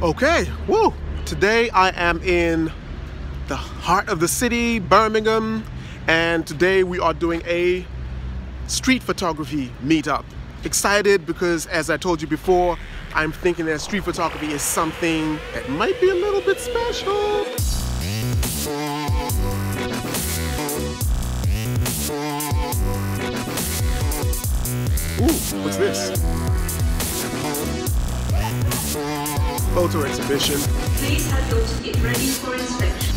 Okay, woo! Today I am in the heart of the city, Birmingham, and today we are doing a street photography meetup. Excited because, as I told you before, I'm thinking that street photography is something that might be a little bit special. Ooh, what's this? Photo exhibition. Please have your ticket ready for inspection.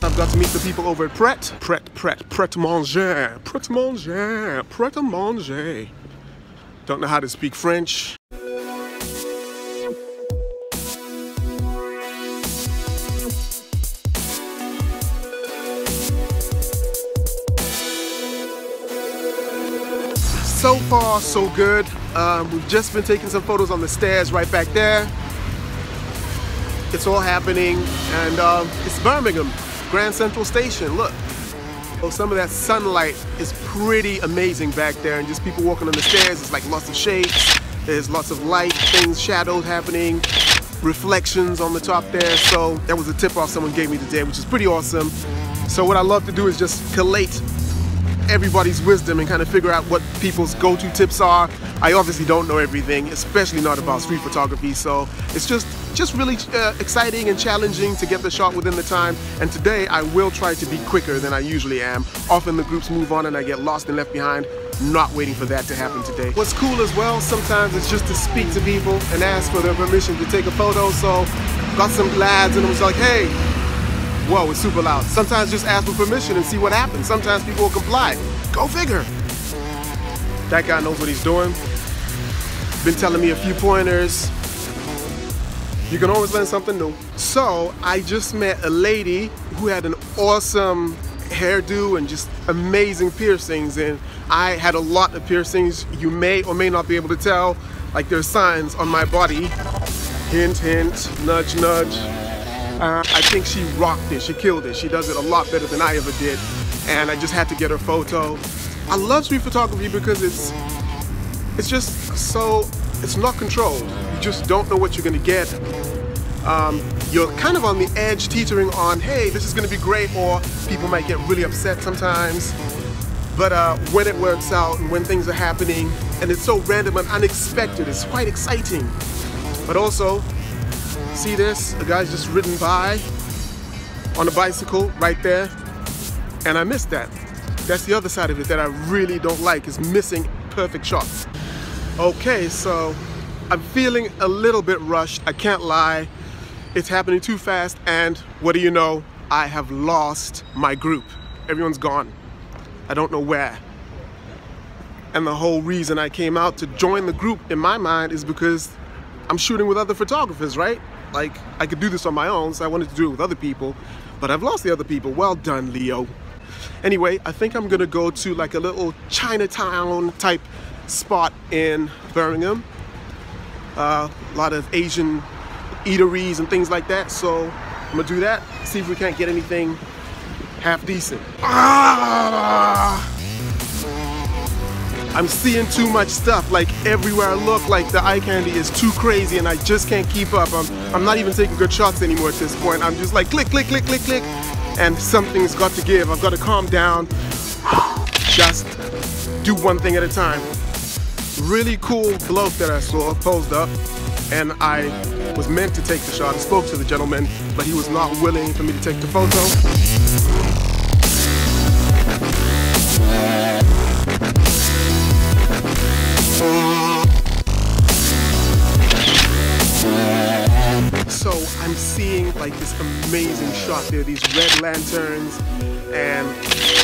I've got to meet the people over at Pret-a-Manger. Don't know how to speak French. So far, so good. We've just been taking some photos on the stairs right back there. It's all happening, and it's Birmingham, Grand Central Station. Look. Oh, some of that sunlight is pretty amazing back there, and just people walking on the stairs. It's like lots of shapes. There's lots of light, things, shadows happening, reflections on the top there. So that was a tip-off someone gave me today, which is pretty awesome. So what I love to do is just collate everybody's wisdom and kind of figure out what people's go-to tips are. I obviously don't know everything, especially not about street photography, so it's just really exciting and challenging to get the shot within the time. And today I will try to be quicker than I usually am. Often the groups move on and I get lost and left behind. Not waiting for that to happen today. What's cool as well, sometimes it's just to speak to people and ask for their permission to take a photo. So got some lads and it was like, hey, whoa, it's super loud. Sometimes just ask for permission and see what happens. Sometimes people will comply. Go figure. That guy knows what he's doing. Been telling me a few pointers. You can always learn something new. So I just met a lady who had an awesome hairdo and just amazing piercings, and I had a lot of piercings. You may or may not be able to tell, like there's signs on my body. Hint, hint, nudge, nudge. I think she rocked it, she killed it. She does it a lot better than I ever did, and I just had to get her photo. I love street photography because it's just so, it's not controlled. You just don't know what you're gonna get. You're kind of on the edge, teetering on, hey, this is gonna be great, or people might get really upset sometimes. But when it works out and when things are happening, and it's so random and unexpected, it's quite exciting. But also, see this? A guy's just ridden by on a bicycle right there, and I missed that. That's the other side of it that I really don't like, is missing perfect shots. Okay, so I'm feeling a little bit rushed, I can't lie. It's happening too fast, and what do you know? I have lost my group. Everyone's gone. I don't know where. And the whole reason I came out to join the group in my mind is because I'm shooting with other photographers, right? Like, I could do this on my own, so I wanted to do it with other people, but I've lost the other people. Well done, Leo. Anyway, I think I'm gonna go to like a little Chinatown type spot in Birmingham. A lot of Asian eateries and things like that, so I'm gonna do that, see if we can't get anything half decent. I'm seeing too much stuff, like everywhere I look, like the eye candy is too crazy and I just can't keep up. I'm not even taking good shots anymore at this point. I'm just like click, click, click, click, click, and something's got to give. I've got to calm down, just do one thing at a time. Really cool bloke that I saw posed up, and I was meant to take the shot. I spoke to the gentleman, but he was not willing for me to take the photo. So I'm seeing like this amazing shot there, these red lanterns and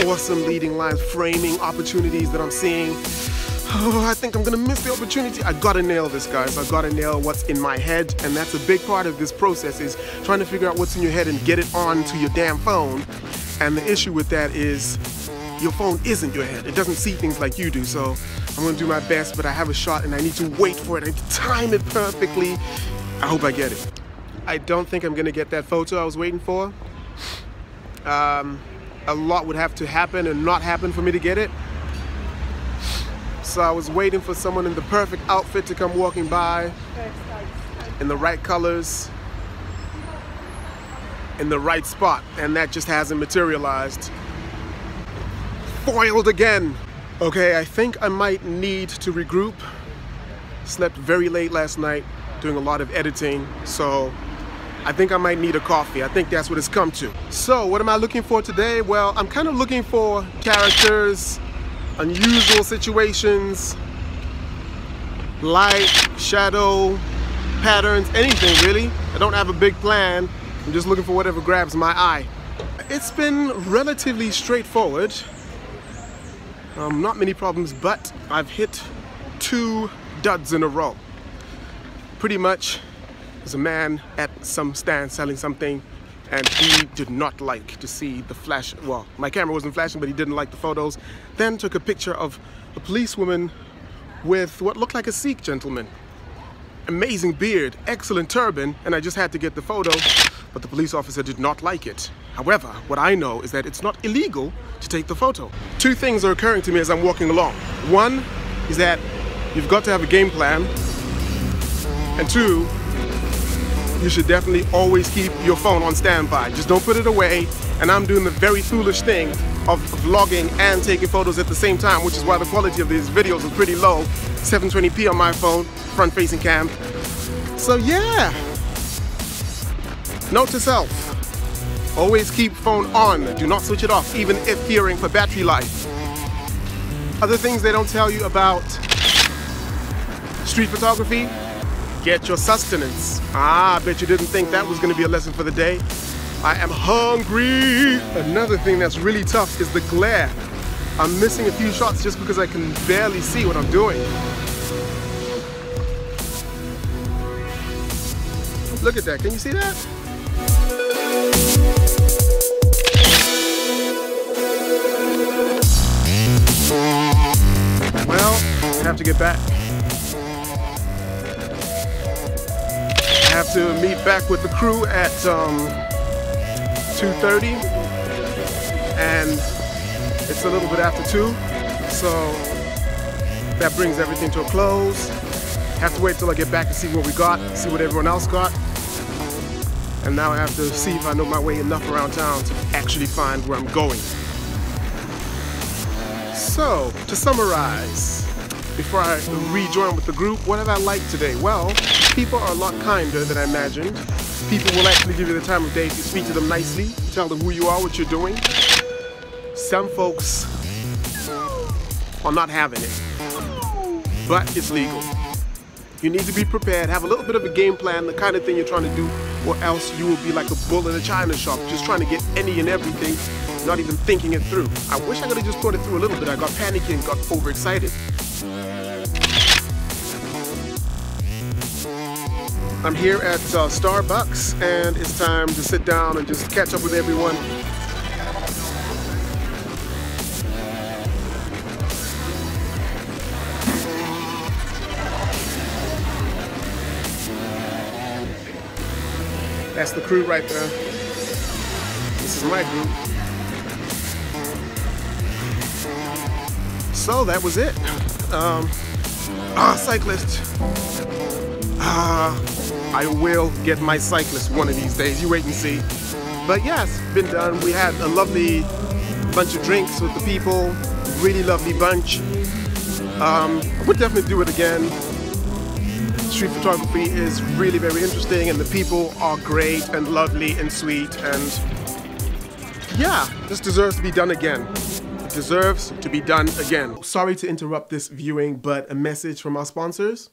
awesome leading lines, framing opportunities that I'm seeing. Oh, I think I'm gonna miss the opportunity. I gotta nail this, guys. I gotta nail what's in my head, and that's a big part of this process, is trying to figure out what's in your head and get it onto your damn phone. And the issue with that is your phone isn't your head. It doesn't see things like you do. So I'm gonna do my best, but I have a shot and I need to wait for it. I need to time it perfectly. I hope I get it. I don't think I'm gonna get that photo I was waiting for. A lot would have to happen and not happen for me to get it. So I was waiting for someone in the perfect outfit to come walking by, in the right colors, in the right spot, and that just hasn't materialized. Foiled again. Okay, I think I might need to regroup. Slept very late last night, doing a lot of editing, so I think I might need a coffee. I think that's what it's come to. So what am I looking for today? Well, I'm kind of looking for characters, unusual situations, light, shadow, patterns, anything really. I don't have a big plan. I'm just looking for whatever grabs my eye. It's been relatively straightforward. Not many problems, but I've hit 2 duds in a row. Pretty much, there's a man at some stand selling something, and he did not like to see the flash. Well, my camera wasn't flashing, but he didn't like the photos. Then took a picture of a policewoman with what looked like a Sikh gentleman. Amazing beard, excellent turban, and I just had to get the photo, but the police officer did not like it. However, what I know is that it's not illegal to take the photo. 2 things are occurring to me as I'm walking along. 1 is that you've got to have a game plan, and 2, you should definitely always keep your phone on standby. Just don't put it away. And I'm doing the very foolish thing of vlogging and taking photos at the same time, which is why the quality of these videos is pretty low. 720p on my phone, front-facing cam. So yeah. Note to self, always keep phone on. Do not switch it off, even if fearing for battery life. Other things they don't tell you about street photography: get your sustenance. I bet you didn't think that was going to be a lesson for the day. I am hungry. Another thing that's really tough is the glare. I'm missing a few shots just because I can barely see what I'm doing. Look at that, can you see that? Well, I have to get back. I have to meet back with the crew at 2:30, and it's a little bit after 2, so that brings everything to a close. Have to wait till I get back to see what we got, see what everyone else got, and now I have to see if I know my way enough around town to actually find where I'm going. So, to summarize, before I rejoin with the group, what have I liked today? Well, people are a lot kinder than I imagined. People will actually give you the time of day if you speak to them nicely, tell them who you are, what you're doing. Some folks are not having it, but it's legal. You need to be prepared, have a little bit of a game plan, the kind of thing you're trying to do, or else you will be like a bull in a china shop, just trying to get any and everything, not even thinking it through. I wish I could have just thought it through a little bit. I got panicky and got overexcited. I'm here at Starbucks, and it's time to sit down and just catch up with everyone. That's the crew right there. This is my group. So that was it. Cyclist. I will get my cyclist one of these days. You wait and see. But yes, been done. We had a lovely bunch of drinks with the people. Really lovely bunch. I would definitely do it again. Street photography is really very interesting, and the people are great and lovely and sweet, and yeah, this deserves to be done again. It deserves to be done again. Sorry to interrupt this viewing, but a message from our sponsors.